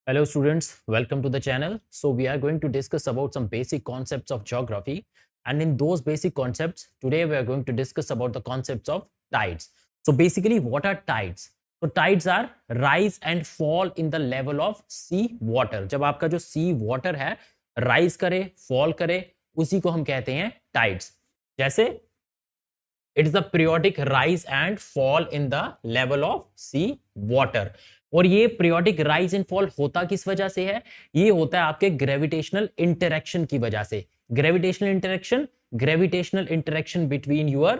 Hello students, welcome to the channel. So we are going to discuss about some basic concepts of geography, and in those basic concepts today we are going to discuss about the concepts of tides. So basically what are tides? So tides are rise and fall in the level of sea water. जब आपका जो sea water है rise करे fall करे उसी को हम कहते हैं tides. जैसे it is the periodic rise and fall in the level of sea water. और ये पीरियोडिक राइज एंड फॉल होता किस वजह से है? ये होता है आपके ग्रेविटेशनल इंटरेक्शन की वजह से. Gravitational interaction between your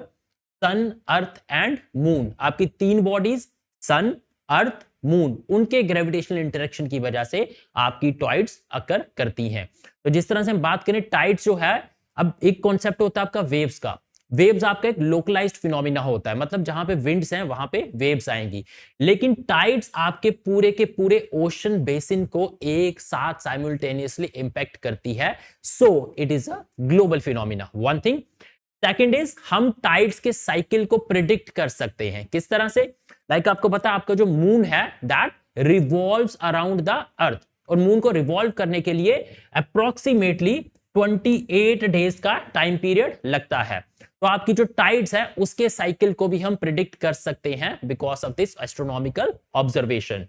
son, earth and moon. आपकी तीन बॉडीज सन, अर्थ, मून, उनके ग्रेविटेशनल इंटरेक्शन की वजह से आपकी टाइड्स अकर करती हैं. तो जिस तरह से हम बात करें टाइड्स जो है, अब एक कॉन्सेप्ट होता है आपका वेव्स का. वेव्स आपका एक लोकलाइज्ड फिनोमिना होता है, मतलब जहां पे विंड्स हैं वहां पे वेव्स आएंगी. लेकिन टाइड्स आपके के पूरे ओशन बेसिन को एक साथ साइमल्टेनियसली इंपैक्ट करती है. So it is a global phenomena. One thing. Second is हम टाइड्स के साइकिल को प्रिडिक्ट कर सकते हैं. किस तरह से? लाइक आपको पता है आपका जो मून है that revolves around the earth, और मून को रिवॉल्व करने के लिए अप्रोक्सीमेटली 28 डेज का टाइम पीरियड लगता है. तो आपकी जो टाइड्स है उसके साइकिल को भी हम प्रिडिक्ट कर सकते हैं because of this astronomical observation.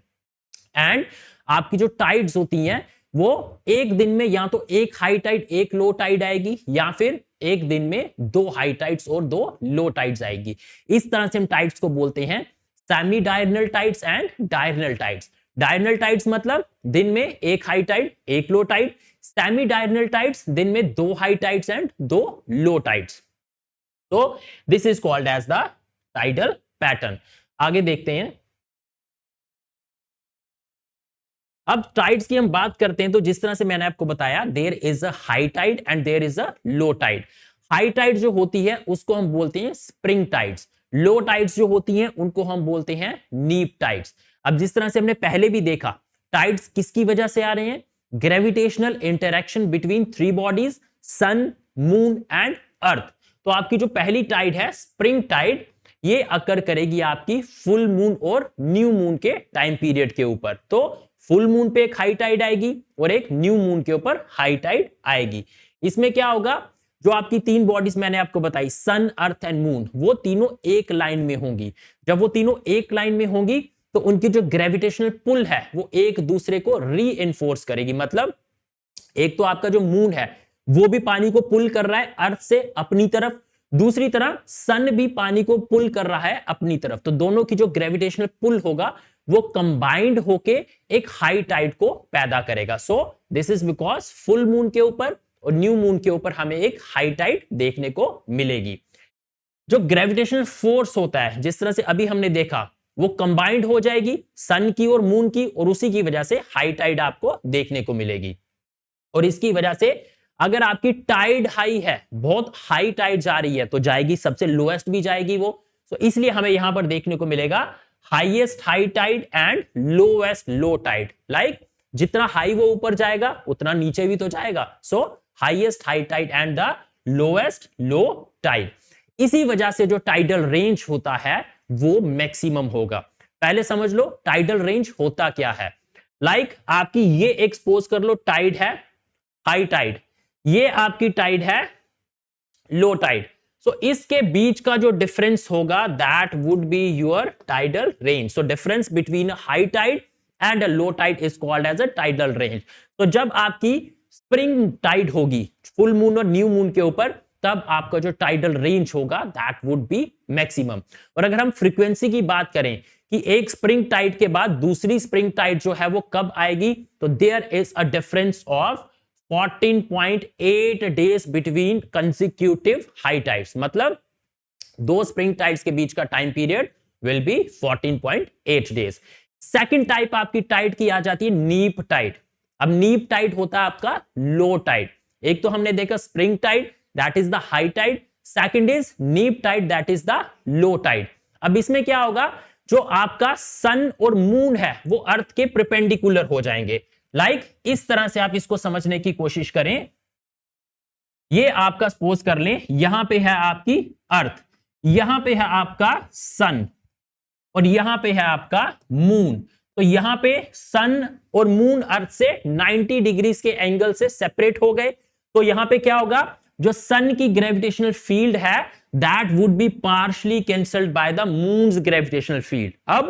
And आपकी जो टाइड्स होती हैं वो एक दिन में या तो एक हाई टाइड एक लो टाइड आएगी, या फिर एक दिन में दो हाई टाइड्स और दो लो टाइड्स आएगी. इस तरह से हम टाइड्स को बोलते हैं semi diurnal tides and diurnal tides. Diurnal tides मतलब दिन में एक हाई टाइड एक low tide. Semi diurnal tides दिन में दो हाई टाइड्स एंड दो लो टाइड्स. तो this is called as the tidal pattern. आगे देखते हैं. अब टाइड्स की हम बात करते हैं तो जिस तरह से मैंने आपको बताया there is a high tide and there is a low tide. High tide जो होती है उसको हम बोलते हैं स्प्रिंग टाइड्स. लो टाइड्स जो होती हैं उनको हम बोलते हैं नीप टाइड्स. अब जिस तरह से हमने पहले भी देखा टाइड्स किसकी वजह से आ रहे हैं? Gravitational interaction between three bodies sun, moon and earth. तो आपकी जो पहली टाइड है स्प्रिंग टाइड, ये अकर करेगी आपकी फुल मून और न्यू मून के टाइम पीरियड के ऊपर. तो फुल मून पे एक हाई टाइड आएगी और एक न्यू मून के ऊपर हाई टाइड आएगी. इसमें क्या होगा? जो आपकी तीन बॉडीज मैंने आपको बताई सन, अर्थ एंड मून, वो तीनों एक लाइन में होंगी. जब वो तीनों एक लाइन में होंगी तो उनकी जो ग्रेविटेशनल पुल है वो एक दूसरे को री करेगी. मतलब एक तो आपका जो मून है वो भी पानी को पुल कर रहा है अर्थ से अपनी तरफ, दूसरी तरफ सन भी पानी को पुल कर रहा है अपनी तरफ. तो दोनों की जो ग्रेविटेशनल पुल होगा वो कंबाइंड होके एक हाई टाइड को पैदा करेगा. So this is because full moon के ऊपर और न्यू मून के ऊपर हमें एक हाई टाइड देखने को मिलेगी. जो ग्रेविटेशनल फोर्स होता है जिस तरह से अभी हमने देखा वो कंबाइंड हो जाएगी सन की और मून की, और उसी की वजह से हाई टाइड आपको देखने को मिलेगी. और इसकी वजह से अगर आपकी टाइड हाई है, बहुत हाई टाइड जा रही है, तो जाएगी सबसे लोएस्ट भी जाएगी वो. तो इसलिए हमें यहां पर देखने को मिलेगा highest high tide and lowest low tide. Like जितना हाई वो ऊपर जाएगा उतना नीचे भी तो जाएगा. So highest high tide and the lowest low tide. इसी वजह से जो टाइडल रेंज होता है वो मैक्सिमम होगा. पहले समझ लो टाइडल रेंज होता क्या है. लाइक आपकी ये एक्सपोज कर लो टाइड है हाई टाइड, ये आपकी टाइड है लो टाइड. सो इसके बीच का जो डिफरेंस होगा that would be your tidal range. So difference between a high tide and a low tide is called as a tidal range. तो जब आपकी स्प्रिंग टाइड होगी फुल मून और न्यू मून के ऊपर, तब आपका जो टाइडल रेंज होगा दैट वुड बी मैक्सिमम. और अगर हम फ्रीक्वेंसी की बात करें कि एक स्प्रिंग टाइड के बाद दूसरी स्प्रिंग टाइड जो है वो कब आएगी, तो there is a difference of 14.8 days between consecutive high tides. मतलब दो स्प्रिंग टाइड्स के बीच का time period will be 14.8 days. Second type आपकी टाइड की आ जाती है नीप टाइड. अब नीप टाइड होता है आपका लो टाइड. एक तो हमने देखा spring tide that is the high tide, second is neap tide that is the low tide. अब इसमें क्या होगा? जो आपका सन और मून है वो अर्थ के परपेंडिकुलर हो जाएंगे. लाइक इस तरह से आप इसको समझने की कोशिश करें. ये आपका सपोज कर लें यहां पे है आपकी अर्थ, यहां पे है आपका सन और यहां पे है आपका मून. तो तो यहां पे सन और मून अर्थ से 90 डिग्रीज के एंगल से सेपरेट हो गए। तो यहां पे क्या होगा, जो सन की ग्रेविटेशनल फील्ड है that would B partially cancelled by the moons gravitational field. अब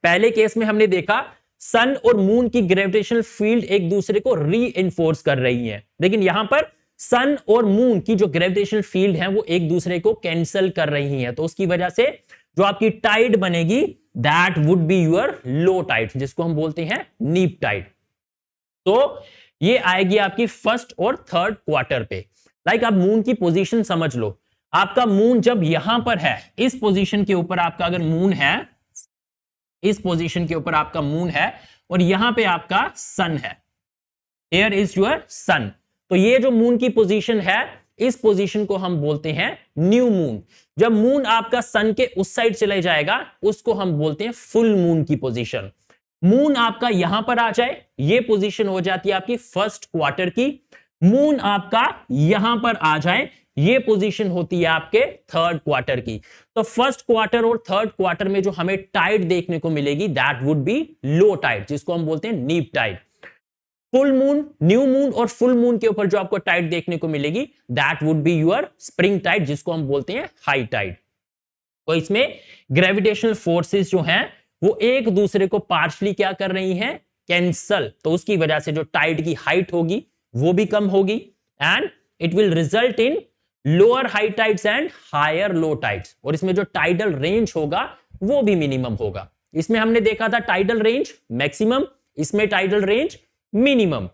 पहले केस में हमने देखा सन और मून की ग्रेविटेशनल फील्ड एक दूसरे को री कर रही है, लेकिन यहां पर सन और मून की जो ग्रेविटेशनल फील्ड है वो एक दूसरे को कैंसिल कर रही है। तो उसकी वजह से जो आपकी टाइड बनेगी that would be your low tide, जिसको हम बोलते हैं नीप टाइड। तो ये आएगी आपकी फर्स्ट और थर्ड क्वार्टर पे। लाइक आप मून की पोजीशन समझ लो, आपका मून जब यहां पर है, इस पोजीशन के ऊपर आपका अगर मून है, इस पोजीशन के ऊपर आपका मून है और यहां पे आपका सन है, हियर इज योर सन। तो ये जो मून की पोजीशन है, इस पोजीशन को हम बोलते हैं न्यू मून। जब मून आपका सन के उस साइड चले जाएगा उसको हम बोलते हैं फुल मून की पोजीशन। मून आपका यहां पर आ जाए, ये पोजीशन हो जाती है आपकी फर्स्ट क्वार्टर की। मून आपका यहां पर आ जाए, ये पोजीशन होती है आपके थर्ड क्वार्टर की। तो फर्स्ट क्वार्टर और थर्ड क्वार्टर में जो हमें टाइड देखने को मिलेगी that would be low tide, जिसको हम बोलते हैं neap tide. Full moon, new moon और फुल मून के ऊपर जो आपको टाइड देखने को मिलेगी that would be your spring tide, जिसको हम बोलते हैं हाई टाइड। तो इसमें ग्रेविटेशनल फोर्सेस जो हैं वो एक दूसरे को पार्शली क्या कर रही हैं, कैंसल। तो उसकी वजह से जो टाइड की हाइट होगी वो भी कम होगी and it will result in lower high tides and higher low tides. और इसमें जो टाइडल रेंज होगा वो भी मिनिमम होगा। इसमें हमने देखा था टाइडल रेंज मैक्सिमम, इसमें टाइडल रेंज मिनिमम।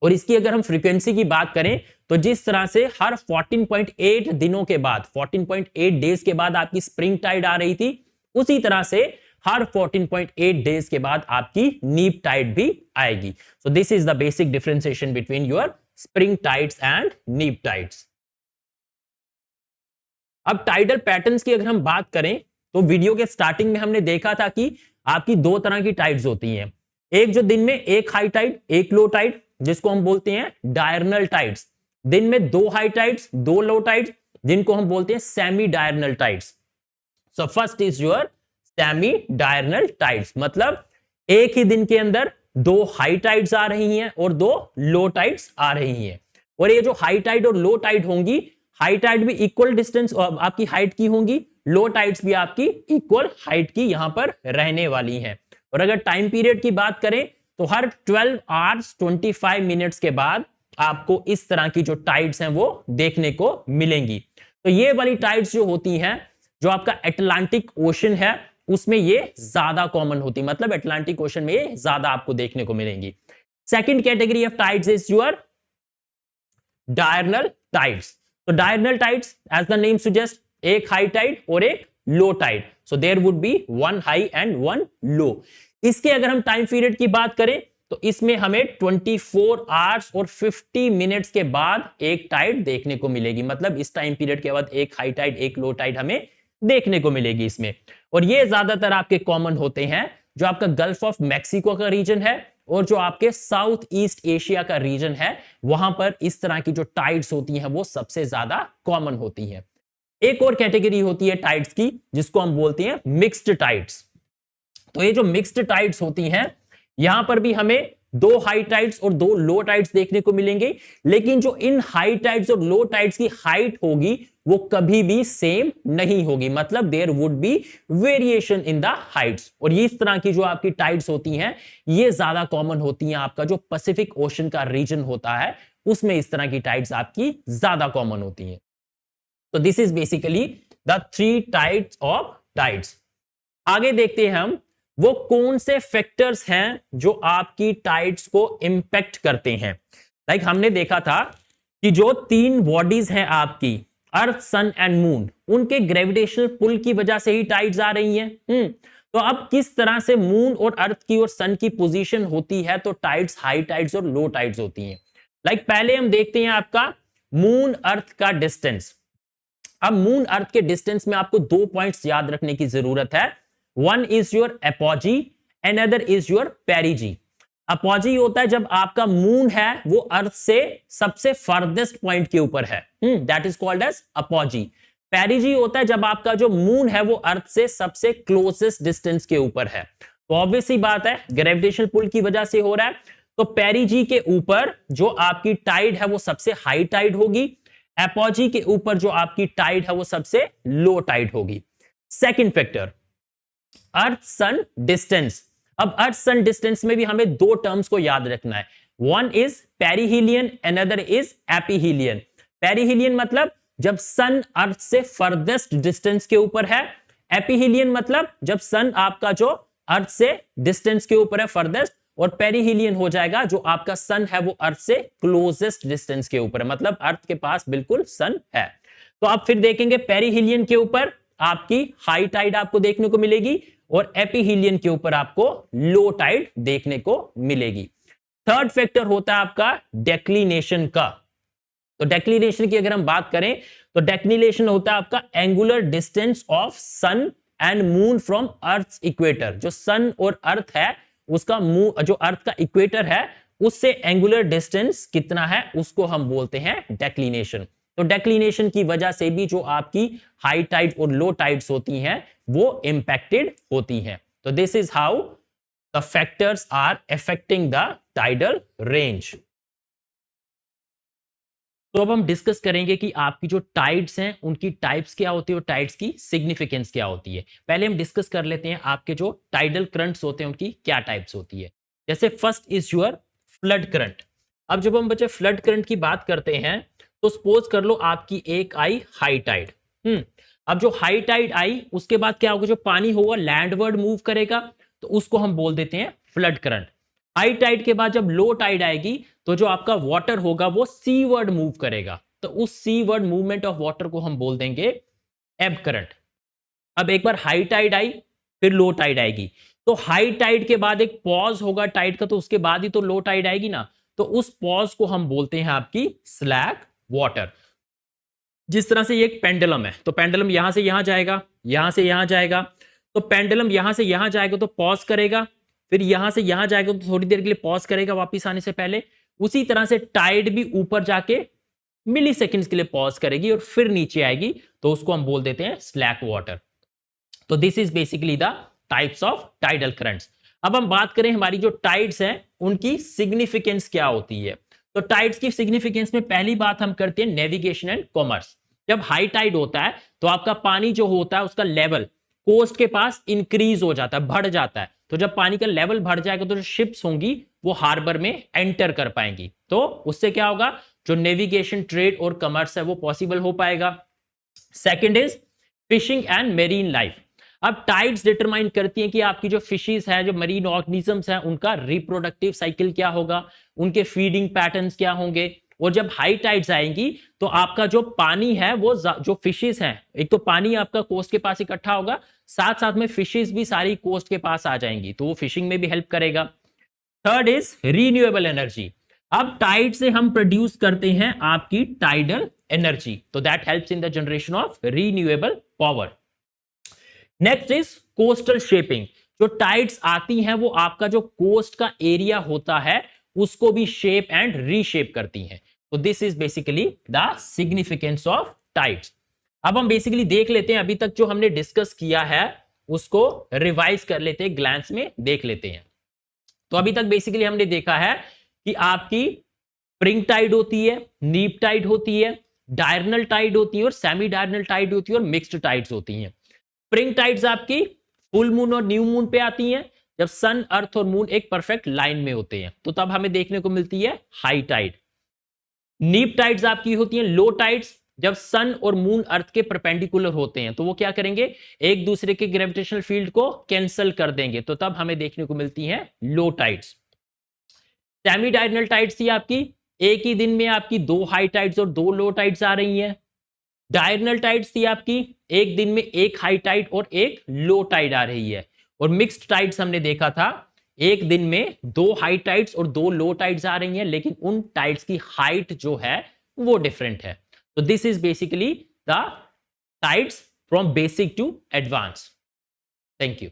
और इसकी अगर हम फ्रीक्वेंसी की बात करें तो जिस तरह से हर 14.8 दिनों के बाद, 14.8 डेज के बाद आपकी स्प्रिंग टाइड आ रही थी, उसी तरह से हर 14.8 डेज के बाद आपकी नीप टाइड भी आएगी। So this is the basic differentiation between your spring tides and नीप टाइड्स। अब टाइडल पैटर्न्स की अगर हम बात करें तो वीडियो के स्टार्टिंग में हमने देखा था कि आपकी दो तरह की टाइड्स होती हैं। एक जो दिन में एक हाई टाइड एक लो टाइड, जिसको हम बोलते हैं डायरनल टाइड्स। दिन में दो हाई टाइड्स दो लो टाइड्स, जिनको हम बोलते हैं semi diurnal tides. So first is your semi diurnal tides, मतलब एक ही दिन के अंदर दो हाई टाइड्स आ रही हैं और दो लो टाइड्स आ रही हैं। और ये जो हाई टाइड और लो टाइड होंगी, हाई टाइड भी इक्वल डिस्टेंस आपकी हाइट की होंगी, लो टाइड्स भी आपकी इक्वल हाइट की यहां पर रहने वाली हैं। और अगर टाइम पीरियड की बात करें तो हर 12 आवर्स 25 मिनट्स के बाद आपको इस तरह की जो टाइड्स हैं वो देखने को मिलेंगी। तो ये वाली टाइड्स जो होती हैं, जो आपका अटलांटिक ओशन है उसमें ये ज्यादा कॉमन होती, मतलब अटलांटिक ओशन में ये ज्यादा आपको देखने को मिलेंगी। Second category of tides is your diurnal tides. तो diurnal tides as the name suggest, एक हाई टाइड और एक low tide. So there would be one high and one low. इसके अगर हम टाइम पीरियड की बात करें तो इसमें हमें 24 आवर्स और 50 मिनट्स के बाद एक टाइड देखने को मिलेगी, मतलब इस टाइम पीरियड के बाद एक हाई टाइड एक लो टाइड हमें देखने को मिलेगी इसमें। और ये ज्यादातर आपके कॉमन होते हैं जो आपका गल्फ ऑफ मैक्सिको का रीजन है और जो आपके साउथ ईस्ट एशिया का रीजन है, वहां पर इस तरह की जो टाइड्स होती हैं वो सबसे ज्यादा कॉमन होती हैं। एक और कैटेगरी होती है टाइड्स की जिसको हम बोलते हैं मिक्स्ड टाइड्स। तो ये जो मिक्स्ड टाइड्स होती हैं, यहां पर भी हमें दो हाई टाइड्स और दो लो टाइड्स देखने को मिलेंगे, लेकिन जो इन हाई टाइड्स और लो टाइड्स की हाइट होगी वो कभी भी सेम नहीं होगी, मतलब there would be variation in the heights. और ये इस तरह की जो आपकी टाइड्स होती हैं ये ज्यादा कॉमन होती हैं, आपका जो पैसिफिक ओशन का रीजन होता है उसमें इस तरह की टाइड्स आपकी ज्यादा कॉमन होती हैं। तो this is basically the three types of tides. आगे देखते हैं हम वो कौन से फैक्टर्स हैं जो आपकी टाइड्स को इंपैक्ट करते हैं। लाइक हमने देखा था कि जो तीन बॉडीज हैं आपकी, अर्थ सन एंड मून, उनके ग्रेविटेशनल पुल की वजह से ही टाइड्स आ रही हैं। तो अब किस तरह से मून और अर्थ की और सन की पोजीशन होती है तो टाइड्स हाई टाइड्स और लो टाइड्स होती हैं। लाइक पहले हम देखते हैं आपका मून अर्थ का डिस्टेंस। अब मून अर्थ के डिस्टेंस में आपको दो पॉइंट्स याद रखने की जरूरत है। One is your apogee, another is your पेरिजी। Apogee होता है जब आपका मून है वो अर्थ से सबसे फर्देस्ट पॉइंट के ऊपर है, that is called as apogee. Perigee होता है जब आपका जो मून है वो अर्थ से सबसे क्लोजेस्ट डिस्टेंस के ऊपर है। तो ऑब्वियस सी बात है ग्रेविटेशनल पुल की वजह से हो रहा है। तो पेरिजी के ऊपर जो आपकी टाइड है वो सबसे हाई टाइड होगी, एपोजी के ऊपर जो आपकी टाइड है वो सबसे लो टाइड होगी। सेकंड फैक्टर, अर्थ सन डिस्टेंस। अब अर्थ सन डिस्टेंस में भी हमें दो टर्म्स को याद रखना है, one is perihelion, another is एपीहीलियन। Perihelion मतलब जब सन अर्थ से फर्देस्ट डिस्टेंस के ऊपर है, एपीहीलियन मतलब जब सन आपका जो अर्थ से डिस्टेंस के ऊपर है फर्देस्ट, और पेरिहीलियन हो जाएगा जो आपका सन है वो अर्थ से क्लोजेस्ट डिस्टेंस के ऊपर है, मतलब अर्थ के पास बिल्कुल सन है। तो आप फिर देखेंगे पेरिहीलियन के ऊपर आपकी हाई टाइड आपको देखने को मिलेगी और एपीहीलियन के ऊपर आपको लो टाइड देखने को मिलेगी। थर्ड फैक्टर होता है आपका डेक्लिनेशन का। तो डेक्लिनेशन की अगर हम बात करें तो डेक्लिनेशन होता है आपका angular distance of sun and moon from earth equator. जो सन और अर्थ है उसका जो अर्थ का इक्वेटर है उससे एंगुलर डिस्टेंस कितना है उसको हम बोलते हैं डेक्लिनेशन। तो डेक्लिनेशन की वजह से भी जो आपकी हाई टाइड और लो टाइड्स होती हैं वो इंपैक्टेड होती हैं। तो this is how the factors are affecting the tidal range. तो अब हम डिस्कस करेंगे कि आपकी जो टाइड्स हैं उनकी टाइप्स क्या होती है और टाइड्स की सिग्निफिकेंस क्या होती है। पहले हम डिस्कस कर लेते हैं आपके जो टाइडल करंट्स होते हैं उनकी क्या टाइप्स होती है। जैसे first is your flood current. अब जब हम बच्चे फ्लड करंट की बात करते हैं तो सपोज कर लो आपकी एक आई हाई टाइड। अब जो हाई टाइड आई उसके बाद क्या होगा, जो पानी होगा लैंडवर्ड मूव करेगा तो उसको हम बोल देते हैं फ्लड करंट। हाई टाइड के बाद जब लो टाइड आएगी तो जो आपका वाटर होगा वो सीवर्ड मूव करेगा, तो उस सीवर्ड मूवमेंट ऑफ वाटर को हम बोल देंगे एब करंट। अब एक बार हाई टाइड आई फिर लो टाइड आएगी, तो हाई टाइड के बाद एक पॉज होगा टाइड का, तो उसके बाद ही तो लो टाइड आएगी ना, तो उस पॉज को हम बोलते हैं आपकी स्लैक वाटर। जिस तरह से ये एक पेंडुलम है, तो पेंडुलम यहां से यहां जाएगा, यहां से यहां जाएगा, तो पेंडुलम यहां से यहां जाएगा तो पॉज करेगा, फिर यहां से यहां जाएगा तो थोड़ी देर के लिए पॉज करेगा वापस आने से पहले। उसी तरह से टाइड भी ऊपर जाके मिली सेकेंड्स के लिए पॉज करेगी और फिर नीचे आएगी, तो उसको हम बोल देते हैं स्लैक वाटर। तो this is basically the types of tidal currents. अब हम बात करें हमारी जो टाइड्स हैं उनकी सिग्निफिकेंस क्या होती है। तो टाइड्स की सिग्निफिकेंस में पहली बात हम करते हैं नेविगेशन एंड कॉमर्स। जब हाई टाइड होता है तो आपका पानी जो होता है उसका लेवल कोस्ट के पास इंक्रीज हो जाता है, बढ़ जाता है। तो जब पानी का लेवल बढ़ जाएगा तो जो शिप्स होंगी वो हार्बर में एंटर कर पाएंगी, तो उससे क्या होगा, जो नेविगेशन ट्रेड और कमर्स है वो पॉसिबल हो पाएगा। Second is fishing and marine life. अब टाइड्स डिटरमाइन करती हैं कि आपकी जो फिशेस है, जो मरीन ऑर्गेनिजम्स हैं, उनका रिप्रोडक्टिव साइकिल क्या होगा, उनके फीडिंग पैटर्न्स क्या होंगे। और जब हाई टाइड्स आएंगी तो आपका जो पानी है वो जो फिशेस हैं, एक तो पानी आपका कोस्ट के पास इकट्ठा होगा, साथ साथ में फिशेस भी सारी कोस्ट के पास आ जाएंगी, तो वो फिशिंग में भी हेल्प करेगा। Third is renewable energy. अब टाइड से हम प्रोड्यूस करते हैं आपकी टाइडल एनर्जी, तो that helps in the generation of renewable power. Next is coastal shaping. जो टाइड्स आती हैं वो आपका जो कोस्ट का एरिया होता है उसको भी शेप एंड रीशेप करती हैं। तो this is basically the significance of tides. अब हम बेसिकली देख लेते हैं, अभी तक जो हमने डिस्कस किया है उसको रिवाइज कर लेते हैं, ग्लैंस में देख लेते हैं। तो अभी तक बेसिकली हमने देखा है कि आपकी स्प्रिंग टाइड होती है, नीप टाइड होती है, डायरनल टाइड होती है और सेमी डायरनल टाइड होती है और मिक्स्ड टाइड्स होती हैं। स्प्रिंग टाइड्स आपकी फुल मून और न्यू मून पे आती हैं, जब सन अर्थ और मून एक परफेक्ट लाइन में होते हैं, तो तब हमें देखने को मिलती है हाई टाइड। नीप टाइड्स आपकी होती हैं लो टाइड्स, जब सन और मून अर्थ के परपेंडिकुलर होते हैं, तो वो क्या करेंगे, एक दूसरे के ग्रेविटेशनल फील्ड को कैंसिल कर देंगे, तो तब हमें देखने को मिलती हैं लो टाइड्स। सेमी डायरनल टाइड्स थी आपकी, एक ही दिन में आपकी दो हाई टाइड्स और दो लो टाइड्स आ रही हैं। डायरनल टाइड्स थी आपकी, एक दिन में एक हाई टाइड और एक लो टाइड आ रही है। और मिक्स्ड टाइड्स हमने देखा था, एक दिन में दो हाई टाइड्स और दो लो टाइड्स आ रही हैं, लेकिन उन टाइड्स की हाइट जो है वो डिफरेंट है। तो this is basically the tides from basic to advance. Thank you.